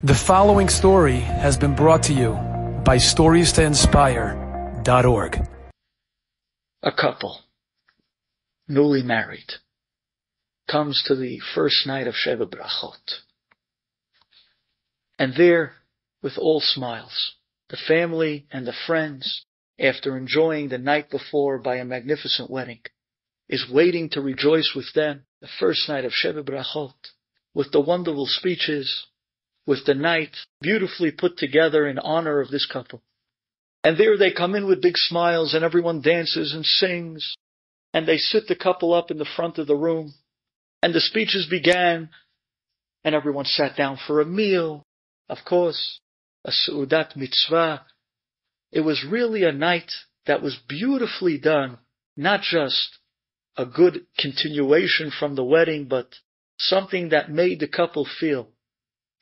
The following story has been brought to you by StoriesToInspire.org. A couple, newly married, comes to the first night of Sheva Brachot. And there, with all smiles, the family and the friends, after enjoying the night before by a magnificent wedding, is waiting to rejoice with them the first night of Sheva Brachot, with the wonderful speeches, with the night beautifully put together in honor of this couple. And there they come in with big smiles, and everyone dances and sings, and they sit the couple up in the front of the room, and the speeches began, and everyone sat down for a meal, of course, a Seudat Mitzvah. It was really a night that was beautifully done, not just a good continuation from the wedding, but something that made the couple feel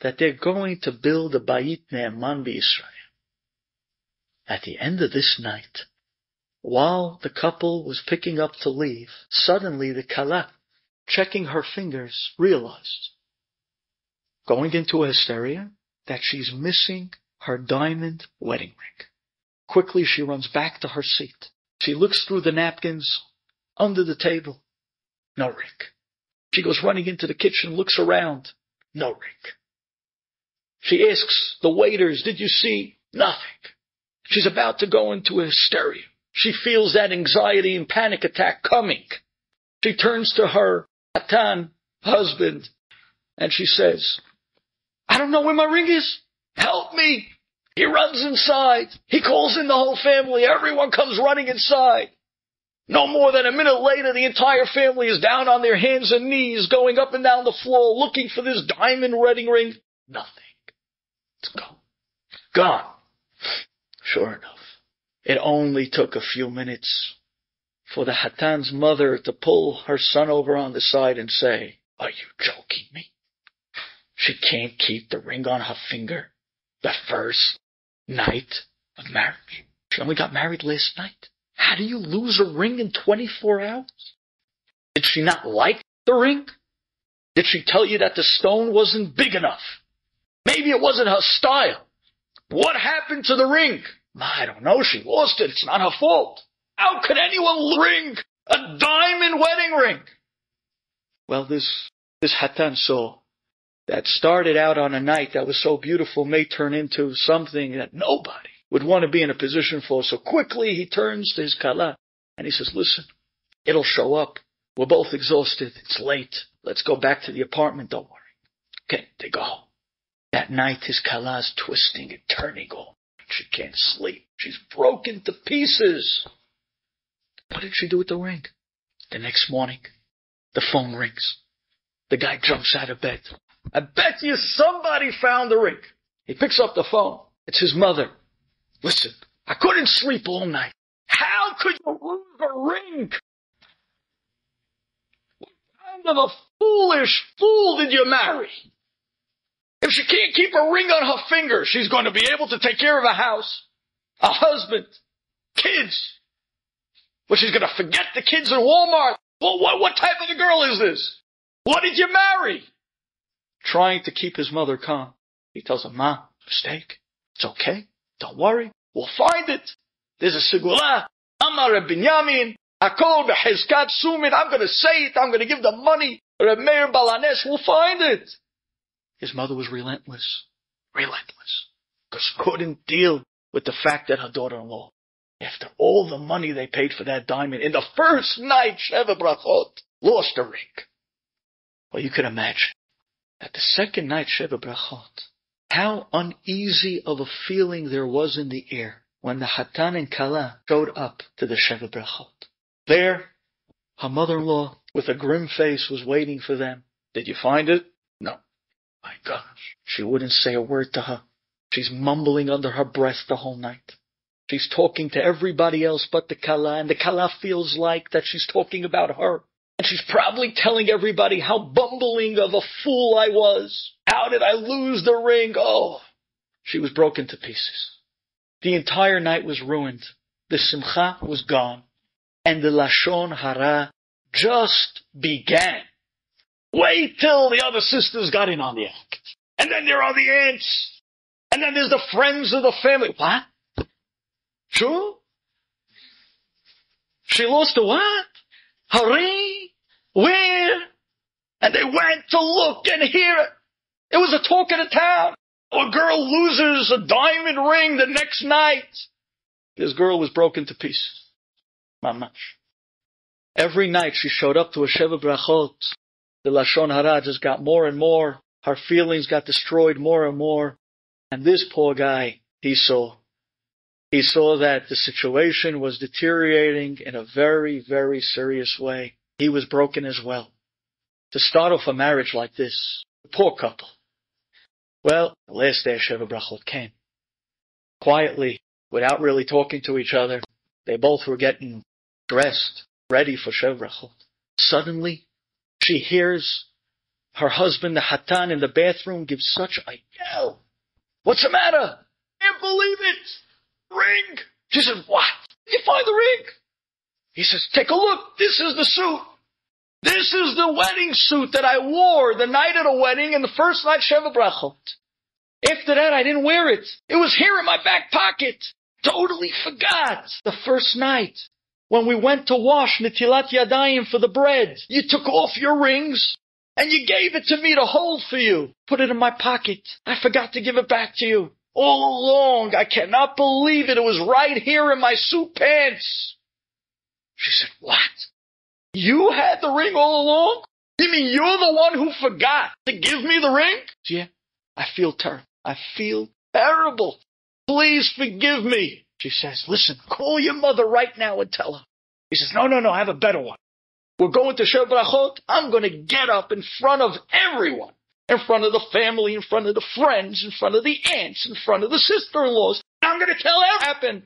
that they're going to build a Bayit Ne'eman B'Yisrael. At the end of this night, while the couple was picking up to leave, suddenly the Kala, checking her fingers, realized, going into a hysteria, that she's missing her diamond wedding ring. Quickly she runs back to her seat. She looks through the napkins, under the table, no ring. She goes running into the kitchen, looks around, no ring. She asks the waiters, did you see? Nothing. She's about to go into a hysteria. She feels that anxiety and panic attack coming. She turns to her Hatan, husband, and she says, I don't know where my ring is. Help me. He runs inside. He calls in the whole family. Everyone comes running inside. No more than a minute later, the entire family is down on their hands and knees, going up and down the floor, looking for this diamond wedding ring. Nothing. It's gone. Gone. Sure enough, it only took a few minutes for the Hatan's mother to pull her son over on the side and say, are you joking me? She can't keep the ring on her finger the first night of marriage. She only got married last night. How do you lose a ring in 24 hours? Did she not like the ring? Did she tell you that the stone wasn't big enough? Maybe it wasn't her style. What happened to the ring? I don't know. She lost it. It's not her fault. How could anyone ring a diamond wedding ring? Well, this Hatan saw that started out on a night that was so beautiful may turn into something that nobody would want to be in a position for. So quickly he turns to his Kala and he says, listen, it'll show up. We're both exhausted. It's late. Let's go back to the apartment. Don't worry. Okay, they go home. That night his Kala's twisting and turning all. She can't sleep. She's broken to pieces. What did she do with the ring? The next morning, the phone rings. The guy jumps out of bed. I bet you somebody found the ring. He picks up the phone. It's his mother. Listen, I couldn't sleep all night. How could you lose a ring? What kind of a foolish fool did you marry? If she can't keep a ring on her finger, she's going to be able to take care of a house, a husband, kids. But she's going to forget the kids in Walmart. Well, what type of a girl is this? What did you marry? Trying to keep his mother calm. He tells her, Ma, mistake. It's okay. Don't worry. We'll find it. There's a Sigula. Amar Binyamin. Akol Behezkat Sumit. I'm going to say it. I'm going to give the money. Reb Meir Balanes. We'll find it. His mother was relentless, because couldn't deal with the fact that her daughter-in-law, after all the money they paid for that diamond, in the first night, Sheva Brachot, lost the ring. Well, you can imagine that the second night, Sheva Brachot, how uneasy of a feeling there was in the air when the Hatan and Kala showed up to the Sheva Brachot. There, her mother-in-law, with a grim face, was waiting for them. Did you find it? No. My gosh, she wouldn't say a word to her. She's mumbling under her breath the whole night. She's talking to everybody else but the Kala, and the Kala feels like that she's talking about her. And she's probably telling everybody how bumbling of a fool I was. How did I lose the ring? Oh, she was broken to pieces. The entire night was ruined. The simcha was gone. And the Lashon Hara just began. Wait till the other sisters got in on the act. And then there are the aunts. And then there's the friends of the family. What? Sure? She lost a what? Her ring? Where? And they went to look and hear it. It was a talk of the town. A girl loses a diamond ring the next night. This girl was broken to pieces. Mamash. Every night she showed up to a Sheva Brachot. The Lashon Hara just got more and more. Her feelings got destroyed more and more. And this poor guy, he saw that the situation was deteriorating in a very, very serious way. He was broken as well. To start off a marriage like this, a poor couple. Well, the last day of Sheva Brachot came. Quietly, without really talking to each other, they both were getting dressed, ready for Sheva Brachot. Suddenly, she hears her husband, the Hatan, in the bathroom give such a yell. What's the matter? Can't believe it. Ring. She said, what? Did you find the ring? He says, take a look. This is the suit. This is the wedding suit that I wore the night of the wedding and the first night Sheva Brachot. After that, I didn't wear it. It was here in my back pocket. Totally forgot. The first night, when we went to wash Netilat Yadayim for the bread, you took off your rings and you gave it to me to hold for you. Put it in my pocket. I forgot to give it back to you. All along, I cannot believe it. It was right here in my suit pants. She said, what? You had the ring all along? You mean you're the one who forgot to give me the ring? Yeah, I feel terrible. I feel terrible. Please forgive me. She says, listen, call your mother right now and tell her. He says, no, I have a better one. We're going to Sheva Brachot. I'm going to get up in front of everyone. In front of the family, in front of the friends, in front of the aunts, in front of the sister-in-laws. I'm going to tell her what happened.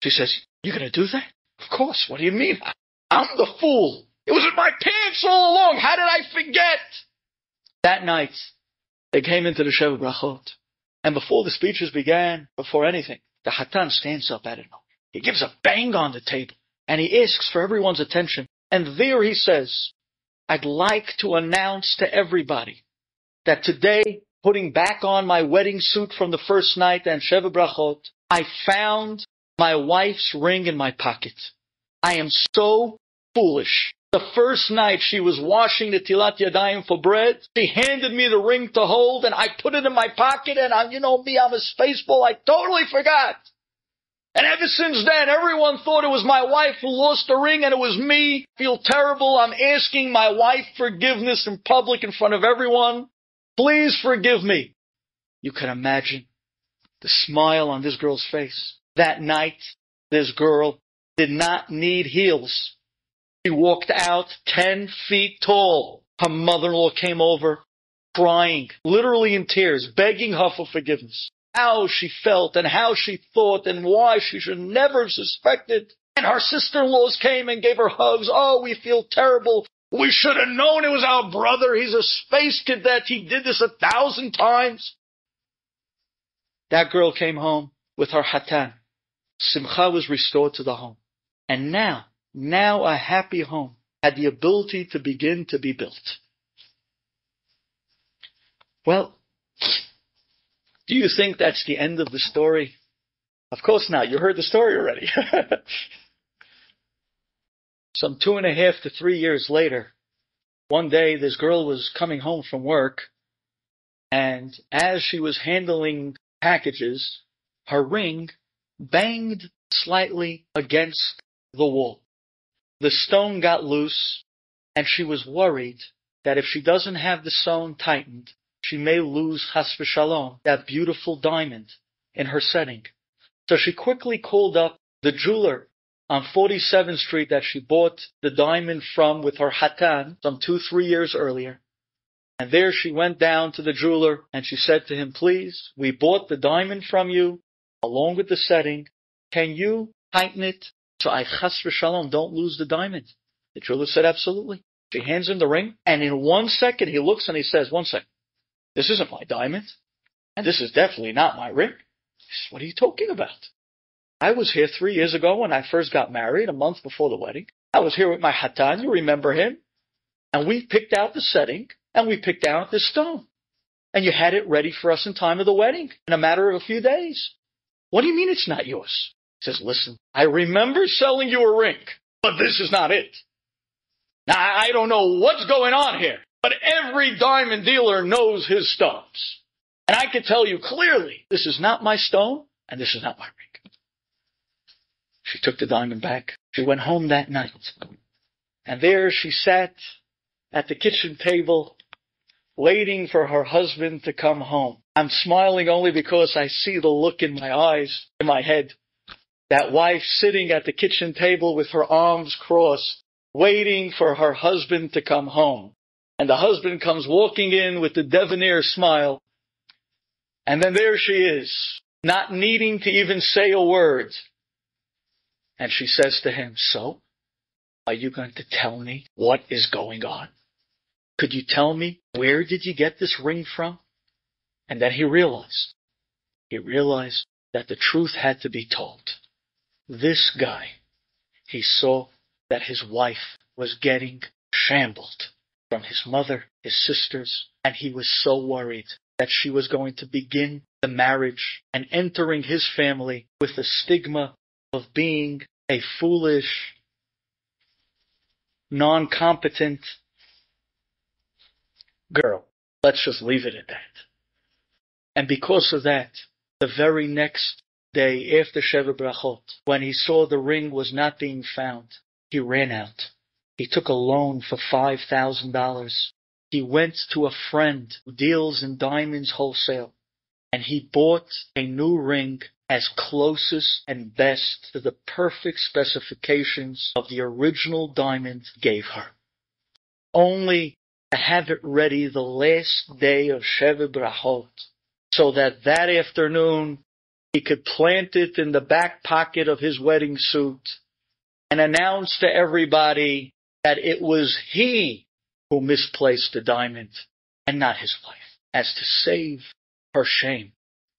She says, you're going to do that? Of course. What do you mean? I'm the fool. It was in my pants all along. How did I forget? That night, they came into the Sheva Brachot. And before the speeches began, before anything, the Hatan stands up at it. He gives a bang on the table. And he asks for everyone's attention. And there he says, I'd like to announce to everybody that today, putting back on my wedding suit from the first night and Sheva Brachot, I found my wife's ring in my pocket. I am so foolish. The first night she was washing the Tilat Yadayim for bread, she handed me the ring to hold and I put it in my pocket and you know me, I'm a spaceball, I totally forgot. And ever since then, everyone thought it was my wife who lost the ring and it was me. I feel terrible. I'm asking my wife forgiveness in public in front of everyone. Please forgive me. You can imagine the smile on this girl's face. That night, this girl did not need heels. She walked out 10 feet tall. Her mother-in-law came over, crying, literally in tears, begging her for forgiveness. How she felt and how she thought and why she should never have suspected. And her sister-in-laws came and gave her hugs. Oh, we feel terrible. We should have known it was our brother. He's a space cadet. He did this 1,000 times. That girl came home with her Hatan. Simcha was restored to the home. And now a happy home had the ability to begin to be built. Well, do you think that's the end of the story? Of course not. You heard the story already. Some 2.5 to 3 years later, one day this girl was coming home from work, and as she was handling packages, her ring banged slightly against the wall. The stone got loose, and she was worried that if she doesn't have the stone tightened, she may lose, chas v'shalom, that beautiful diamond in her setting. So she quickly called up the jeweler on 47th Street that she bought the diamond from with her Hatan some 2-3 years earlier. And there she went down to the jeweler and she said to him, please, we bought the diamond from you along with the setting. Can you tighten it so I, chas v'shalom, don't lose the diamond? The jeweler said, absolutely. She hands him the ring, and in 1 second he looks and he says, 1 second. This isn't my diamond, and this is definitely not my ring. He says, what are you talking about? I was here 3 years ago when I first got married, a month before the wedding. I was here with my Hatan, you remember him? And we picked out the setting, and we picked out the stone. and you had it ready for us in time of the wedding in a matter of a few days. What do you mean it's not yours? He says, listen, I remember selling you a ring, but this is not it. Now, I don't know what's going on here, but every diamond dealer knows his stones. And I can tell you clearly, this is not my stone, and this is not my ring. She took the diamond back. She went home that night. And there she sat at the kitchen table, waiting for her husband to come home. I'm smiling only because I see the look in my eyes, in my head. That wife sitting at the kitchen table with her arms crossed, waiting for her husband to come home. And the husband comes walking in with the debonair smile. And then there she is, not needing to even say a word. And she says to him, so, are you going to tell me what is going on? Could you tell me, where did you get this ring from? And then he realized that the truth had to be told. This guy, he saw that his wife was getting shambled from his mother, his sisters, and he was so worried that she was going to begin the marriage and entering his family with the stigma of being a foolish, non-competent girl. Let's just leave it at that. And because of that, the very next day after Sheva Brachot, when he saw the ring was not being found, he ran out. He took a loan for $5,000. He went to a friend who deals in diamonds wholesale, and he bought a new ring as closest and best to the perfect specifications of the original diamond gave her. Only to have it ready the last day of Sheva Brachot, so that afternoon he could plant it in the back pocket of his wedding suit and announce to everybody that it was he who misplaced the diamond and not his wife, as to save her shame,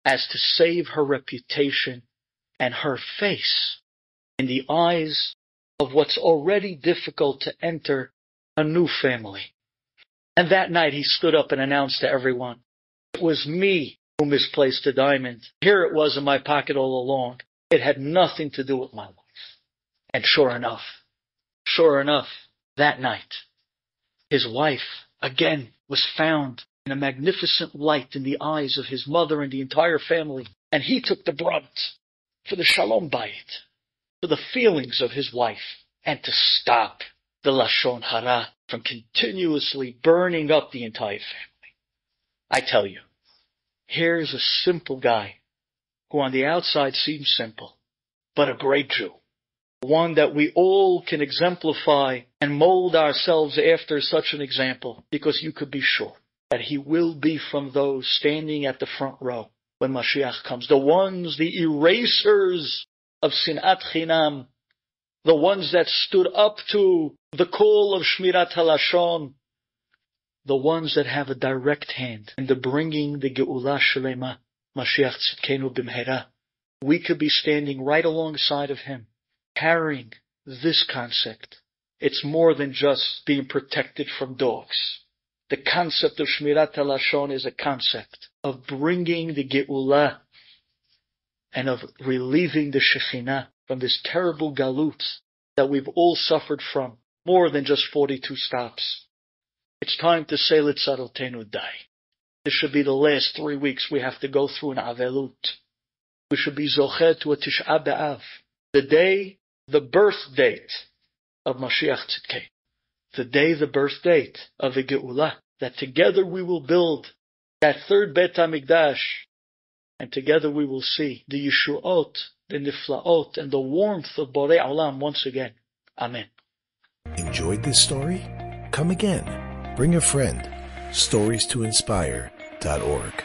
as to save her reputation and her face in the eyes of what's already difficult to enter a new family. And that night he stood up and announced to everyone, it was me who misplaced the diamond. Here it was in my pocket all along. It had nothing to do with my wife. And sure enough, that night, his wife again was found in a magnificent light in the eyes of his mother and the entire family. And he took the brunt for the shalom bayit, for the feelings of his wife, and to stop the lashon hara from continuously burning up the entire family. I tell you, here's a simple guy who on the outside seems simple, but a great Jew. One that we all can exemplify and mold ourselves after such an example, because you could be sure that he will be from those standing at the front row when Mashiach comes. The ones, the erasers of Sinat Chinam, the ones that stood up to the call of Shmirat HaLashon, the ones that have a direct hand in the bringing the Geula Shlema, Mashiach Tzidkenu B'mhera. We could be standing right alongside of him, carrying this concept. It's more than just being protected from dogs. The concept of Shmirat HaLashon is a concept of bringing the Geula and of relieving the Shekhinah from this terrible galut that we've all suffered from, more than just 42 stops. It's time to say Litzarotenu Dai. This should be the last 3 weeks we have to go through an Avelut. We should be Zocher to a Tish'a B'Av, the day, the birth date of Mashiach Tzidkenu, the day, the birth date of the Geula, that together we will build that third Beit HaMikdash, and together we will see the Yeshuot, the Niflaot, and the warmth of Borei Olam once again. Amen. Enjoyed this story? Come again. Bring a friend. StoriesToInspire.org